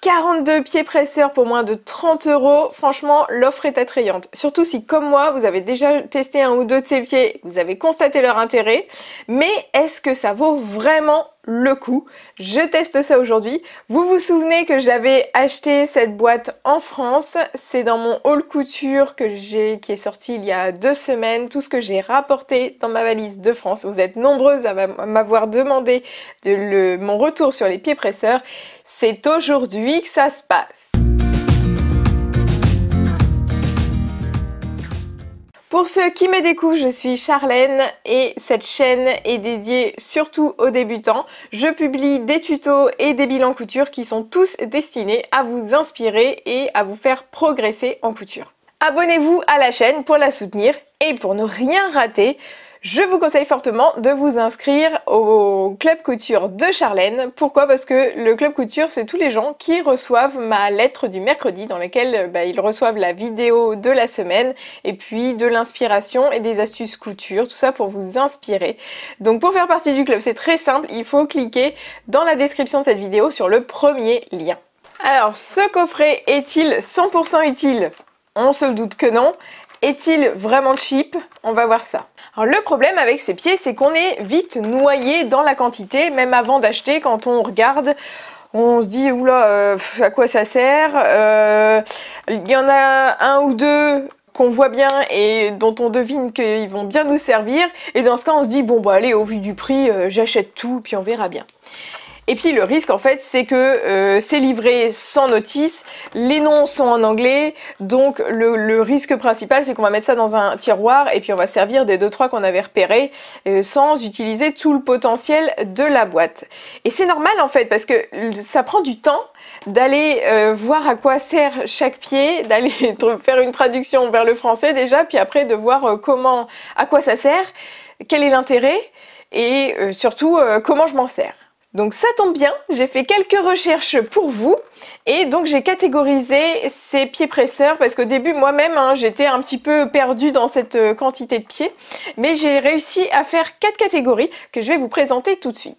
42 pieds presseurs pour moins de 30 €. Franchement, l'offre est attrayante. Surtout si, comme moi, vous avez déjà testé un ou deux de ces pieds, vous avez constaté leur intérêt. Mais est-ce que ça vaut vraiment le coup? Je teste ça aujourd'hui. Vous vous souvenez que j'avais acheté cette boîte en France. C'est dans mon haul couture qui est sorti il y a 2 semaines. Tout ce que j'ai rapporté dans ma valise de France. Vous êtes nombreuses à m'avoir demandé mon retour sur les pieds presseurs. C'est aujourd'hui que ça se passe. Pour ceux qui me découvrent, je suis Charlène et cette chaîne est dédiée surtout aux débutants. Je publie des tutos et des bilans couture qui sont tous destinés à vous inspirer et à vous faire progresser en couture. Abonnez-vous à la chaîne pour la soutenir et pour ne rien rater. Je vous conseille fortement de vous inscrire au Club Couture de Charlène. Pourquoi? Parce que le Club Couture, c'est tous les gens qui reçoivent ma lettre du mercredi dans laquelle ils reçoivent la vidéo de la semaine et puis de l'inspiration et des astuces couture, tout ça pour vous inspirer. Donc pour faire partie du club, c'est très simple, il faut cliquer dans la description de cette vidéo sur le premier lien. Alors, ce coffret est-il 100% utile? On se doute que non. Est-il vraiment cheap? On va voir ça. Alors le problème avec ces pieds, c'est qu'on est vite noyé dans la quantité, même avant d'acheter, quand on regarde, on se dit oula, à quoi ça sert? Il y en a un ou deux qu'on voit bien et dont on devine qu'ils vont bien nous servir, et dans ce cas on se dit bon bah allez, au vu du prix, j'achète tout puis on verra bien. Et puis le risque en fait c'est que c'est livré sans notice, les noms sont en anglais, donc le risque principal c'est qu'on va mettre ça dans un tiroir et puis on va servir des 2-3 qu'on avait repérés sans utiliser tout le potentiel de la boîte. Et c'est normal en fait parce que ça prend du temps d'aller voir à quoi sert chaque pied, d'aller faire une traduction vers le français déjà, puis après de voir à quoi ça sert, quel est l'intérêt et surtout comment je m'en sers. Donc ça tombe bien, j'ai fait quelques recherches pour vous et donc j'ai catégorisé ces pieds presseurs parce qu'au début moi-même j'étais un petit peu perdue dans cette quantité de pieds, mais j'ai réussi à faire 4 catégories que je vais vous présenter tout de suite.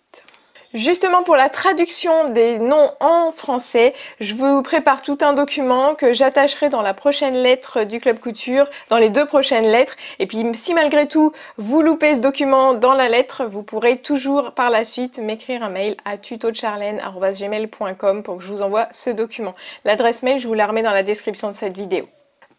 Justement pour la traduction des noms en français, je vous prépare tout un document que j'attacherai dans la prochaine lettre du Club Couture, dans les 2 prochaines lettres. Et puis si malgré tout vous loupez ce document dans la lettre, vous pourrez toujours par la suite m'écrire un mail à tutocharlène@gmail.com pour que je vous envoie ce document. L'adresse mail, je vous la remets dans la description de cette vidéo.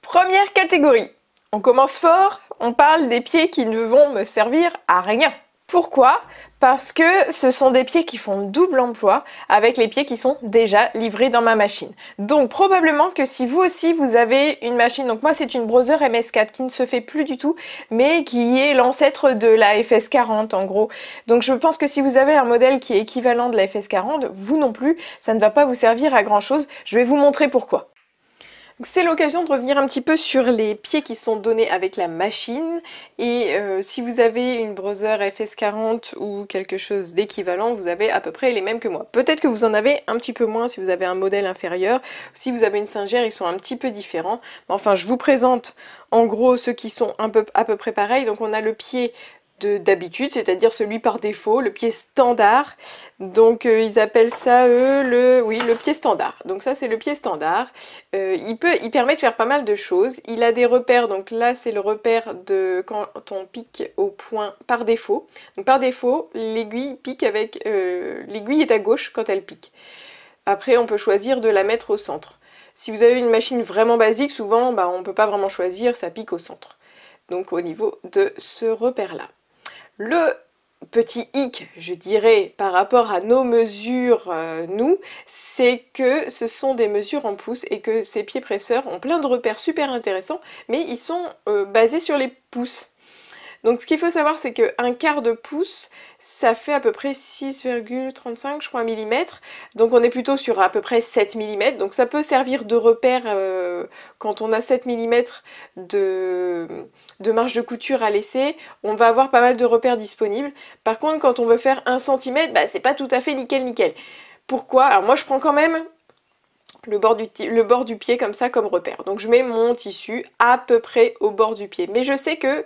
Première catégorie, on commence fort, on parle des pieds qui ne vont me servir à rien. Pourquoi? Parce que ce sont des pieds qui font double emploi avec les pieds qui sont déjà livrés dans ma machine. Donc probablement que si vous aussi vous avez une machine, donc moi c'est une Brother MS4 qui ne se fait plus du tout, mais qui est l'ancêtre de la FS40 en gros. Donc je pense que si vous avez un modèle qui est équivalent de la FS40, vous non plus, ça ne va pas vous servir à grand chose. Je vais vous montrer pourquoi. C'est l'occasion de revenir un petit peu sur les pieds qui sont donnés avec la machine et si vous avez une Brother FS40 ou quelque chose d'équivalent, vous avez à peu près les mêmes que moi. Peut-être que vous en avez un petit peu moins si vous avez un modèle inférieur, si vous avez une Singer ils sont un petit peu différents. Mais enfin je vous présente en gros ceux qui sont à peu près pareils. Donc on a le pied d'habitude, c'est-à-dire celui par défaut, le pied standard. Donc ils appellent ça le pied standard. Donc ça c'est le pied standard. Il permet de faire pas mal de choses. Il a des repères, donc là c'est le repère de quand on pique au point par défaut. Donc par défaut, l'aiguille pique avec l'aiguille est à gauche quand elle pique. Après on peut choisir de la mettre au centre. Si vous avez une machine vraiment basique, souvent on peut pas vraiment choisir, ça pique au centre. Donc au niveau de ce repère-là. Le petit hic, je dirais, par rapport à nos mesures, c'est que ce sont des mesures en pouces et que ces pieds presseurs ont plein de repères super intéressants, mais ils sont basés sur les pouces. Donc ce qu'il faut savoir, c'est qu'un quart de pouce, ça fait à peu près 6,35 je crois millimètres. Donc on est plutôt sur à peu près 7 mm. Donc ça peut servir de repère quand on a 7 mm de marge de couture à laisser. On va avoir pas mal de repères disponibles. Par contre, quand on veut faire 1 cm, c'est pas tout à fait nickel. Pourquoi? Alors moi je prends quand même le bord du pied comme ça comme repère. Donc je mets mon tissu à peu près au bord du pied. Mais je sais que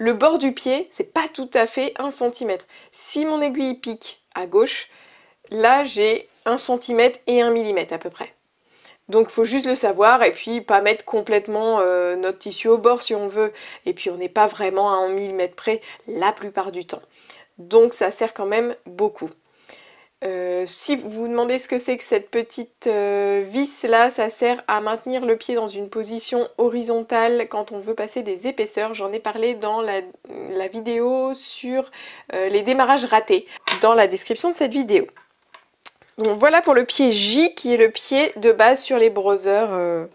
le bord du pied, c'est pas tout à fait 1 cm. Si mon aiguille pique à gauche, là j'ai 1 cm et 1 mm à peu près. Donc il faut juste le savoir et puis pas mettre complètement notre tissu au bord si on veut. Et puis on n'est pas vraiment à 1 mm près la plupart du temps. Donc ça sert quand même beaucoup. Si vous vous demandez ce que c'est que cette petite vis là, ça sert à maintenir le pied dans une position horizontale quand on veut passer des épaisseurs. J'en ai parlé dans la vidéo sur les démarrages ratés, dans la description de cette vidéo. Donc voilà pour le pied J qui est le pied de base sur les browsers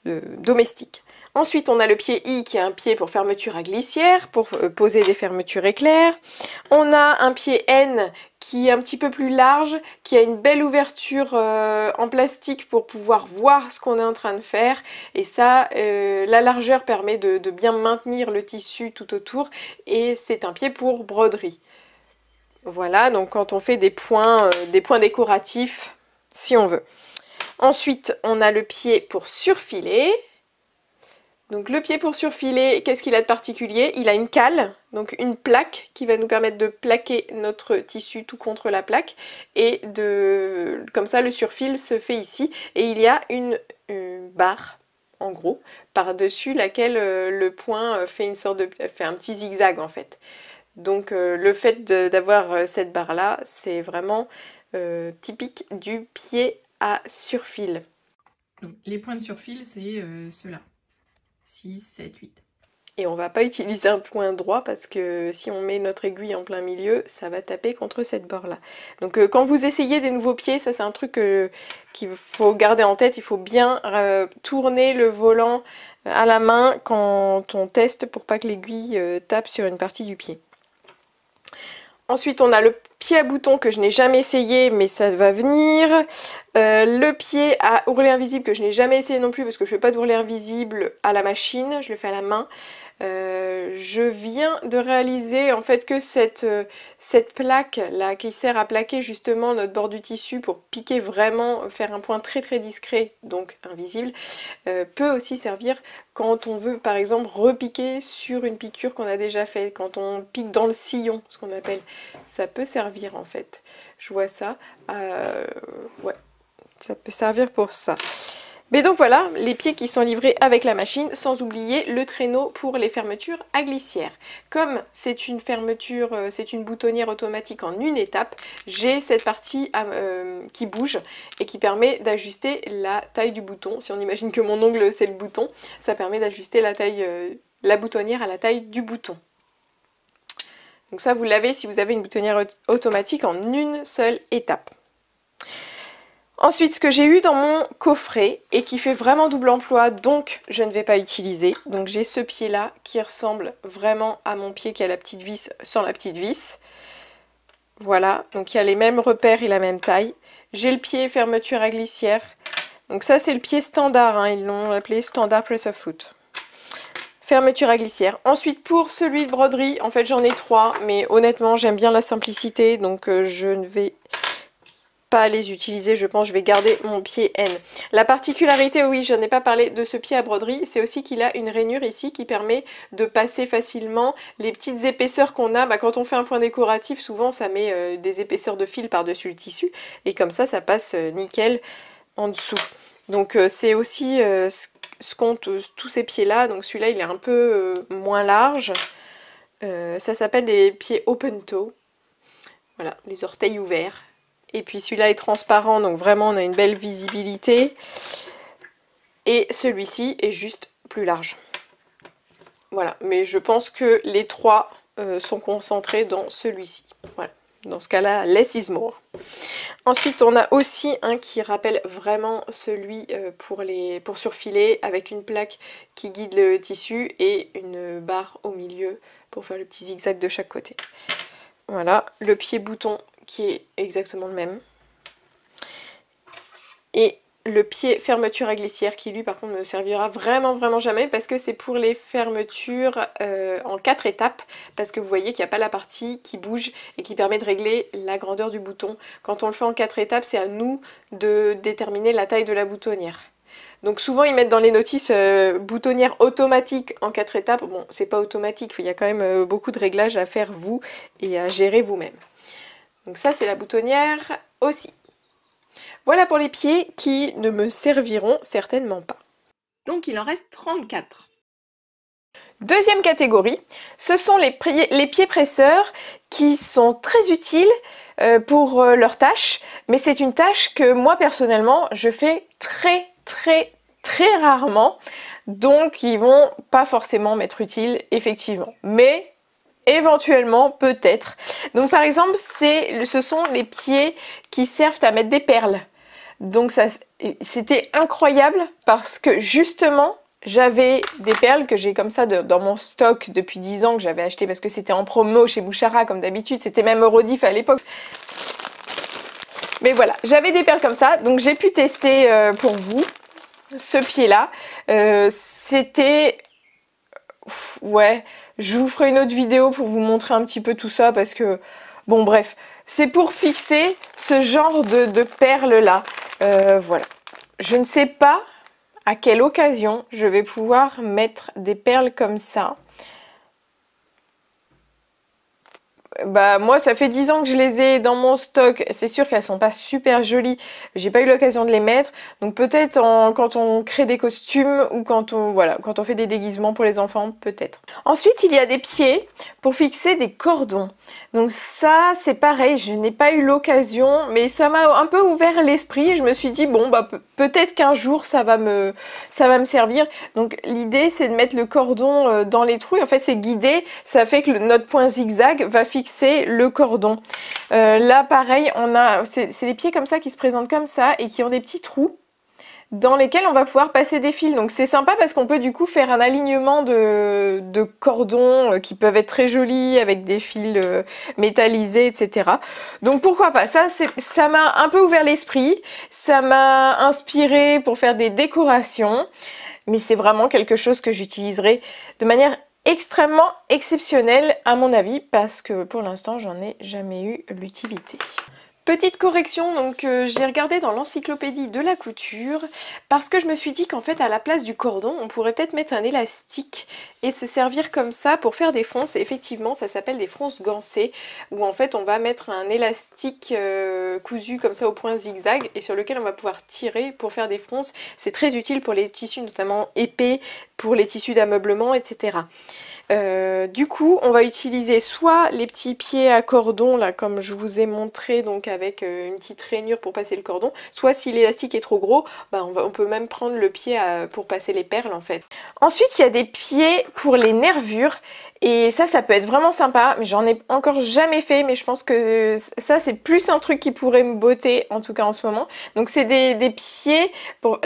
domestiques. Ensuite, on a le pied I qui est un pied pour fermeture à glissière, pour poser des fermetures éclairs. On a un pied N qui est un petit peu plus large, qui a une belle ouverture en plastique pour pouvoir voir ce qu'on est en train de faire. Et ça, la largeur permet de bien maintenir le tissu tout autour. Et c'est un pied pour broderie. Voilà, donc quand on fait des points décoratifs, si on veut. Ensuite, on a le pied pour surfiler. Donc le pied pour surfiler, qu'est-ce qu'il a de particulier? Il a une cale, donc une plaque qui va nous permettre de plaquer notre tissu tout contre la plaque. Et comme ça, le surfil se fait ici. Et il y a une barre, en gros, par-dessus laquelle le point fait un petit zigzag en fait. Donc le fait d'avoir cette barre-là, c'est vraiment typique du pied à surfil. Donc, les points de surfil, c'est ceux-là. 6, 7, 8. Et on va pas utiliser un point droit parce que si on met notre aiguille en plein milieu, ça va taper contre cette barre-là. Donc quand vous essayez des nouveaux pieds, ça c'est un truc qu'il faut garder en tête. Il faut bien tourner le volant à la main quand on teste pour pas que l'aiguille tape sur une partie du pied. Ensuite, on a le pied à bouton que je n'ai jamais essayé, mais ça va venir. Le pied à ourlet invisible que je n'ai jamais essayé non plus parce que je ne fais pas d'ourlet invisible à la machine, je le fais à la main. Je viens de réaliser en fait que cette plaque là qui sert à plaquer justement notre bord du tissu pour piquer vraiment, faire un point très très discret, donc invisible, peut aussi servir quand on veut par exemple repiquer sur une piqûre qu'on a déjà faite, quand on pique dans le sillon, ce qu'on appelle. Ça peut servir en fait. Je vois ça. Ouais, ça peut servir pour ça. Mais donc voilà, les pieds qui sont livrés avec la machine, sans oublier le traîneau pour les fermetures à glissière. Comme c'est une fermeture, c'est une boutonnière automatique en une étape, j'ai cette partie qui bouge et qui permet d'ajuster la taille du bouton. Si on imagine que mon ongle c'est le bouton, ça permet d'ajuster la taille, la boutonnière à la taille du bouton. Donc ça vous l'avez si vous avez une boutonnière automatique en une seule étape. Ensuite, ce que j'ai eu dans mon coffret et qui fait vraiment double emploi, donc je ne vais pas utiliser. Donc j'ai ce pied-là qui ressemble vraiment à mon pied qui a la petite vis sans la petite vis. Voilà, donc il y a les mêmes repères et la même taille. J'ai le pied fermeture à glissière. Donc ça c'est le pied standard, hein, ils l'ont appelé standard press of foot. Fermeture à glissière. Ensuite pour celui de broderie, en fait j'en ai 3, mais honnêtement j'aime bien la simplicité, donc je ne vais pas les utiliser, je pense je vais garder mon pied N. La particularité, oui, je n'en ai pas parlé de ce pied à broderie, c'est aussi qu'il a une rainure ici qui permet de passer facilement les petites épaisseurs qu'on a. Quand on fait un point décoratif, souvent ça met des épaisseurs de fil par-dessus le tissu et comme ça passe nickel en dessous. Donc c'est aussi ce qu'ont tous ces pieds-là. Donc celui-là il est un peu moins large. Ça s'appelle des pieds open toe. Voilà, les orteils ouverts. Et puis celui-là est transparent, donc vraiment on a une belle visibilité. Et celui-ci est juste plus large. Voilà, mais je pense que les trois sont concentrés dans celui-ci. Voilà, dans ce cas-là, less is more. Ensuite, on a aussi un qui rappelle vraiment celui pour surfiler, avec une plaque qui guide le tissu et une barre au milieu pour faire le petit zigzag de chaque côté. Voilà, le pied bouton qui est exactement le même. Et le pied fermeture à glissière qui lui par contre ne servira vraiment jamais parce que c'est pour les fermetures en 4 étapes, parce que vous voyez qu'il n'y a pas la partie qui bouge et qui permet de régler la grandeur du bouton. Quand on le fait en 4 étapes, c'est à nous de déterminer la taille de la boutonnière. Donc souvent ils mettent dans les notices boutonnière automatique en 4 étapes. Bon, c'est pas automatique, il y a quand même beaucoup de réglages à faire vous et à gérer vous-même. Donc ça c'est la boutonnière aussi. Voilà pour les pieds qui ne me serviront certainement pas. Donc il en reste 34. Deuxième catégorie, ce sont les pieds presseurs qui sont très utiles pour leur tâche, mais c'est une tâche que moi personnellement je fais très rarement, donc ils vont pas forcément m'être utiles effectivement, mais éventuellement peut-être. Donc par exemple ce sont les pieds qui servent à mettre des perles, donc ça c'était incroyable parce que justement j'avais des perles que j'ai comme ça dans mon stock depuis 10 ans, que j'avais acheté parce que c'était en promo chez Bouchara comme d'habitude, c'était même Eurodif à l'époque. Mais voilà, j'avais des perles comme ça, donc j'ai pu tester pour vous ce pied-là. C'était... Ouais, je vous ferai une autre vidéo pour vous montrer un petit peu tout ça parce que... Bon bref, c'est pour fixer ce genre de perles-là. Voilà. Je ne sais pas à quelle occasion je vais pouvoir mettre des perles comme ça. Bah moi ça fait 10 ans que je les ai dans mon stock, c'est sûr qu'elles sont pas super jolies, j'ai pas eu l'occasion de les mettre, donc peut-être quand on crée des costumes ou quand on fait des déguisements pour les enfants, peut-être. Ensuite il y a des pieds pour fixer des cordons, donc ça c'est pareil, je n'ai pas eu l'occasion, mais ça m'a un peu ouvert l'esprit et je me suis dit bon bah peut-être qu'un jour ça va me servir. Donc l'idée c'est de mettre le cordon dans les trous et en fait c'est guidé, ça fait que notre point zigzag va fixer le cordon. Là pareil, c'est les pieds comme ça qui se présentent comme ça et qui ont des petits trous dans lesquels on va pouvoir passer des fils. Donc c'est sympa parce qu'on peut du coup faire un alignement de cordons qui peuvent être très jolis avec des fils métallisés, etc. Donc pourquoi pas, ça m'a un peu ouvert l'esprit, ça m'a inspiré pour faire des décorations, mais c'est vraiment quelque chose que j'utiliserai de manière extrêmement exceptionnel à mon avis parce que pour l'instant j'en ai jamais eu l'utilité. Petite correction, donc j'ai regardé dans l'encyclopédie de la couture parce que je me suis dit qu'en fait à la place du cordon on pourrait peut-être mettre un élastique et se servir comme ça pour faire des fronces. Et effectivement ça s'appelle des fronces gancées où en fait on va mettre un élastique cousu comme ça au point zigzag et sur lequel on va pouvoir tirer pour faire des fronces. C'est très utile pour les tissus notamment épais, pour les tissus d'ameublement, etc. Du coup on va utiliser soit les petits pieds à cordon là comme je vous ai montré, donc avec une petite rainure pour passer le cordon, soit si l'élastique est trop gros, bah on peut même prendre le pied pour passer les perles en fait. Ensuite il y a des pieds pour les nervures et ça peut être vraiment sympa, mais j'en ai encore jamais fait, mais je pense que ça c'est plus un truc qui pourrait me botter en tout cas en ce moment. Donc c'est des pieds,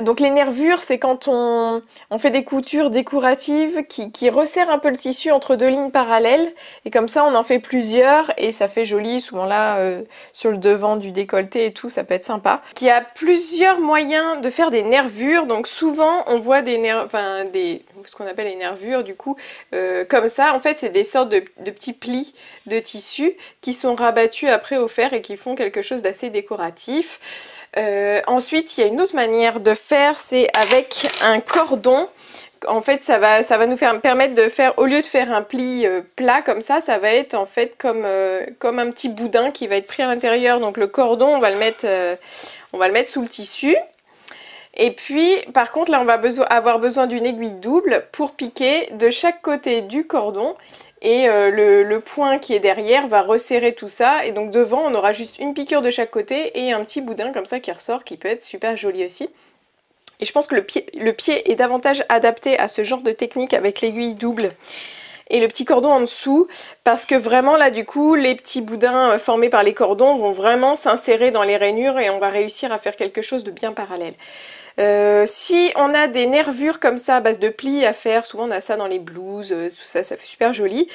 donc les nervures c'est quand on fait des coutures décoratives qui resserrent un peu le tissu entre deux lignes parallèles et comme ça on en fait plusieurs et ça fait joli, souvent là sur le devant du décolleté et tout, ça peut être sympa. Il y a plusieurs moyens de faire des nervures, donc souvent on voit ce qu'on appelle les nervures du coup, comme ça. En fait c'est des sortes de petits plis de tissu qui sont rabattus après au fer et qui font quelque chose d'assez décoratif. Ensuite il y a une autre manière de faire, c'est avec un cordon. En fait ça va nous permettre de faire, au lieu de faire un pli plat comme ça va être en fait comme un petit boudin qui va être pris à l'intérieur. Donc le cordon on va le mettre sous le tissu. Et puis par contre là on va avoir besoin d'une aiguille double pour piquer de chaque côté du cordon. Et le point qui est derrière va resserrer tout ça. Et donc devant on aura juste une piqûre de chaque côté et un petit boudin comme ça qui ressort, qui peut être super joli aussi. Et je pense que le pied est davantage adapté à ce genre de technique avec l'aiguille double et le petit cordon en dessous, parce que vraiment là du coup les petits boudins formés par les cordons vont vraiment s'insérer dans les rainures et on va réussir à faire quelque chose de bien parallèle. Si on a des nervures comme ça à base de plis à faire, souvent on a ça dans les blouses, tout ça, ça fait super joli.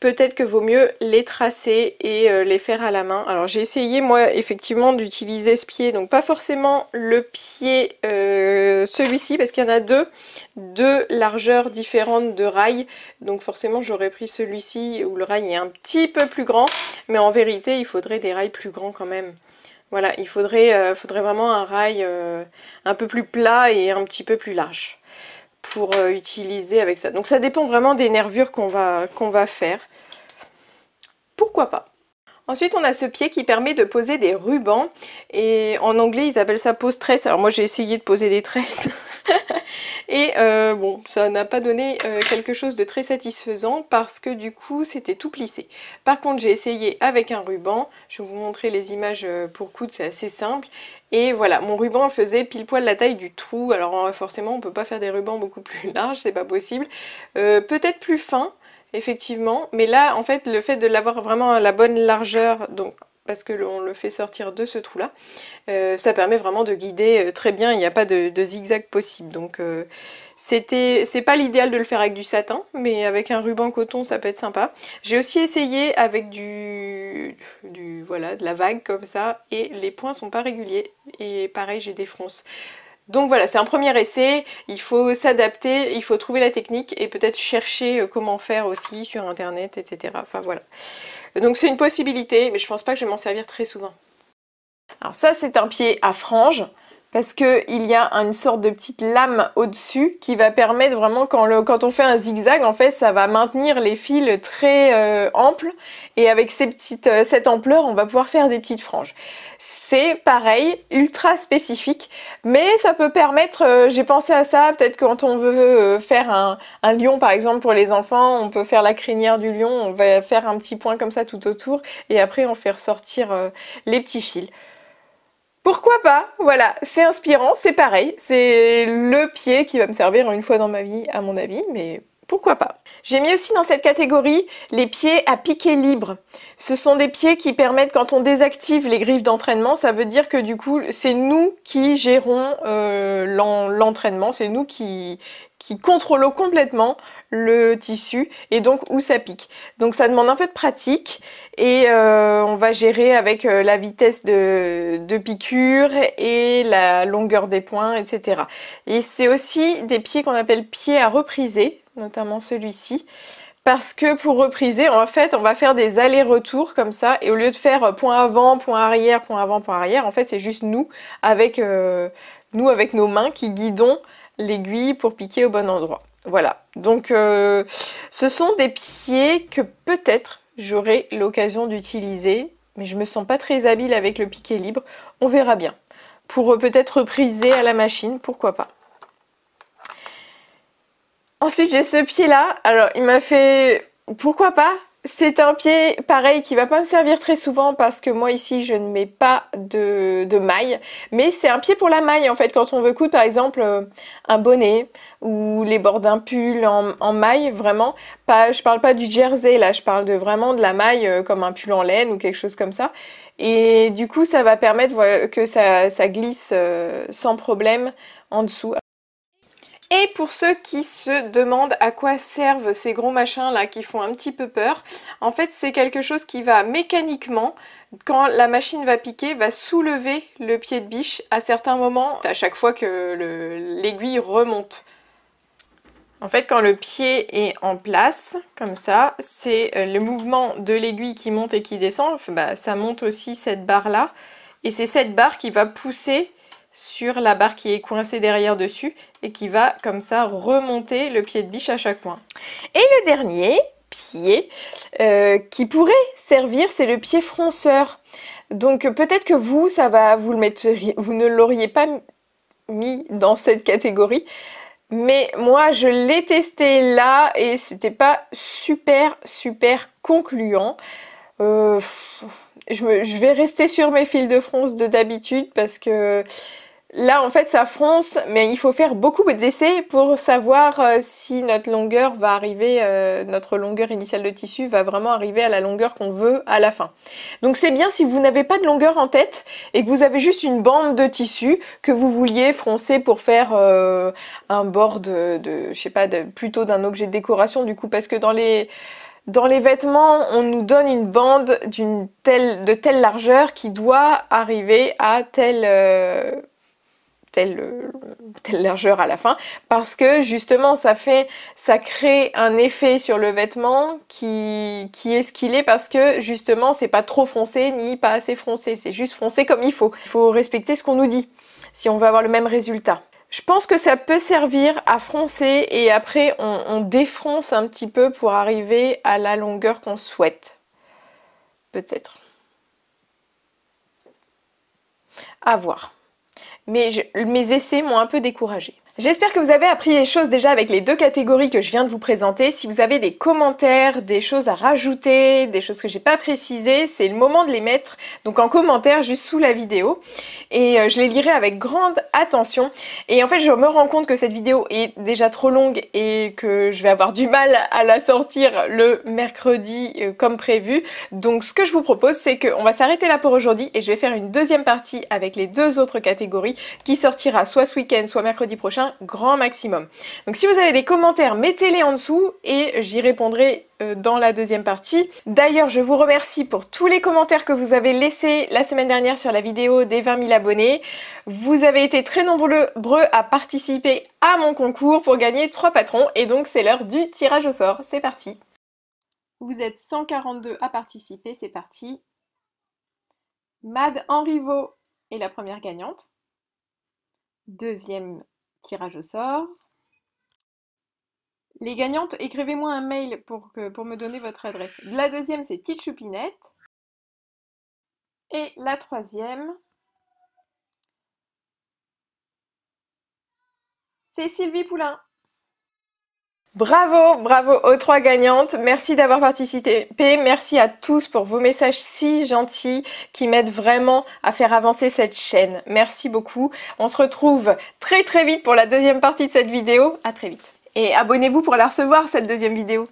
Peut-être que vaut mieux les tracer et les faire à la main. Alors j'ai essayé moi effectivement d'utiliser ce pied, donc pas forcément le pied celui-ci parce qu'il y en a deux largeurs différentes de rails, donc forcément j'aurais pris celui-ci où le rail est un petit peu plus grand, mais en vérité il faudrait des rails plus grands quand même. Voilà, il faudrait vraiment un rail un peu plus plat et un petit peu plus large pour utiliser avec ça. Donc ça dépend vraiment des nervures qu'on va faire. Pourquoi pas. Ensuite, on a ce pied qui permet de poser des rubans et en anglais, ils appellent ça pose tresse. Alors moi, j'ai essayé de poser des tresses et bon, ça n'a pas donné quelque chose de très satisfaisant parce que du coup, c'était tout plissé. Par contre, j'ai essayé avec un ruban. Je vais vous montrer les images pour coudre, c'est assez simple. Et voilà, mon ruban faisait pile poil la taille du trou. Alors forcément, on peut pas faire des rubans beaucoup plus larges, c'est pas possible. Peut-être plus fin. Effectivement, mais là en fait le fait de l'avoir vraiment à la bonne largeur, donc parce que on le fait sortir de ce trou là, ça permet vraiment de guider très bien, il n'y a pas de zigzag possible, donc c'est pas l'idéal de le faire avec du satin, mais avec un ruban coton ça peut être sympa. J'ai aussi essayé avec voilà, de la vague comme ça, et les points sont pas réguliers, et pareil j'ai des fronces. Donc voilà, c'est un premier essai, il faut s'adapter, il faut trouver la technique et peut-être chercher comment faire aussi sur internet, etc. Enfin voilà. Donc c'est une possibilité, mais je pense pas que je vais m'en servir très souvent. Alors ça c'est un pied à franges, parce qu'il y a une sorte de petite lame au-dessus qui va permettre vraiment, quand on fait un zigzag, en fait ça va maintenir les fils très amples, et avec cette ampleur on va pouvoir faire des petites franges. C'est pareil, ultra spécifique, mais ça peut permettre, j'ai pensé à ça, peut-être quand on veut faire un lion par exemple pour les enfants, on peut faire la crinière du lion, on va faire un petit point comme ça tout autour, et après on fait ressortir les petits fils. Pourquoi pas? Voilà, c'est inspirant, c'est pareil, c'est le pied qui va me servir une fois dans ma vie à mon avis, mais pourquoi pas? J'ai mis aussi dans cette catégorie les pieds à piquet libre. Ce sont des pieds qui permettent, quand on désactive les griffes d'entraînement, ça veut dire que du coup c'est nous qui gérons l'entraînement, c'est nous qui contrôlons complètement le tissu et donc où ça pique. Donc ça demande un peu de pratique et on va gérer avec la vitesse de piqûre et la longueur des points, etc. Et c'est aussi des pieds qu'on appelle pieds à repriser, notamment celui-ci, parce que pour repriser, en fait, on va faire des allers-retours comme ça, et au lieu de faire point avant, point arrière, point avant, point arrière, en fait, c'est juste nous avec nos mains qui guidons l'aiguille pour piquer au bon endroit. Voilà, donc ce sont des pieds que peut-être j'aurai l'occasion d'utiliser, mais je me sens pas très habile avec le piqué libre, on verra bien. Pour peut-être repriser à la machine, pourquoi pas. Ensuite, j'ai ce pied-là. Alors, il m'a fait... Pourquoi pas? C'est un pied, pareil, qui va pas me servir très souvent parce que moi, ici, je ne mets pas de maille. Mais c'est un pied pour la maille, en fait. Quand on veut coudre, par exemple, un bonnet ou les bords d'un pull en maille, vraiment. Je parle pas du jersey, là. Je parle vraiment de la maille comme un pull en laine ou quelque chose comme ça. Et du coup, ça va permettre que ça glisse sans problème en dessous. Et pour ceux qui se demandent à quoi servent ces gros machins là qui font un petit peu peur, en fait c'est quelque chose qui va mécaniquement, quand la machine va piquer, va soulever le pied de biche à certains moments, à chaque fois que l'aiguille remonte. En fait, quand le pied est en place, comme ça, c'est le mouvement de l'aiguille qui monte et qui descend, ça monte aussi cette barre-là, et c'est cette barre qui va pousser sur la barre qui est coincée derrière dessus et qui va comme ça remonter le pied de biche à chaque point. Et le dernier pied qui pourrait servir, c'est le pied fronceur. Donc peut-être que vous ne l'auriez pas mis dans cette catégorie, mais moi je l'ai testé là et c'était pas super concluant. Je vais rester sur mes fils de fronce de d'habitude parce que là en fait ça fronce, mais il faut faire beaucoup d'essais pour savoir si notre longueur va arriver, notre longueur initiale de tissu va vraiment arriver à la longueur qu'on veut à la fin. Donc c'est bien si vous n'avez pas de longueur en tête et que vous avez juste une bande de tissu que vous vouliez froncer pour faire un bord je sais pas, plutôt d'un objet de décoration du coup, parce que dans les vêtements, on nous donne une bande de telle largeur qui doit arriver à telle largeur à la fin, parce que justement ça crée un effet sur le vêtement qui est ce qu'il est, parce que justement c'est pas trop foncé ni pas assez foncé, c'est juste foncé comme il faut. Il faut respecter ce qu'on nous dit si on veut avoir le même résultat. Je pense que ça peut servir à froncer et après on défronce un petit peu pour arriver à la longueur qu'on souhaite. Peut-être. À voir. Mais mes essais m'ont un peu découragée. J'espère que vous avez appris les choses déjà avec les deux catégories que je viens de vous présenter. Si vous avez des commentaires, des choses à rajouter, des choses que j'ai pas précisées, c'est le moment de les mettre donc en commentaire juste sous la vidéo. Et je les lirai avec grande attention. Et en fait, je me rends compte que cette vidéo est déjà trop longue et que je vais avoir du mal à la sortir le mercredi comme prévu. Donc ce que je vous propose, c'est qu'on va s'arrêter là pour aujourd'hui et je vais faire une deuxième partie avec les deux autres catégories qui sortira soit ce week-end, soit mercredi prochain, grand maximum. Donc si vous avez des commentaires, mettez-les en dessous et j'y répondrai dans la deuxième partie. D'ailleurs, je vous remercie pour tous les commentaires que vous avez laissés la semaine dernière sur la vidéo des 20 000 abonnés. Vous avez été très nombreux à participer à mon concours pour gagner 3 patrons et donc c'est l'heure du tirage au sort. C'est parti. Vous êtes 142 à participer, c'est parti. Mad Henriveau est la première gagnante. Deuxième tirage au sort. Les gagnantes, écrivez-moi un mail pour me donner votre adresse. La deuxième, c'est Tite Choupinette. Et la troisième, c'est Sylvie Poulain. Bravo, bravo aux 3 gagnantes. Merci d'avoir participé. Merci à tous pour vos messages si gentils qui m'aident vraiment à faire avancer cette chaîne. Merci beaucoup. On se retrouve très très vite pour la deuxième partie de cette vidéo. À très vite. Et abonnez-vous pour la recevoir, cette deuxième vidéo.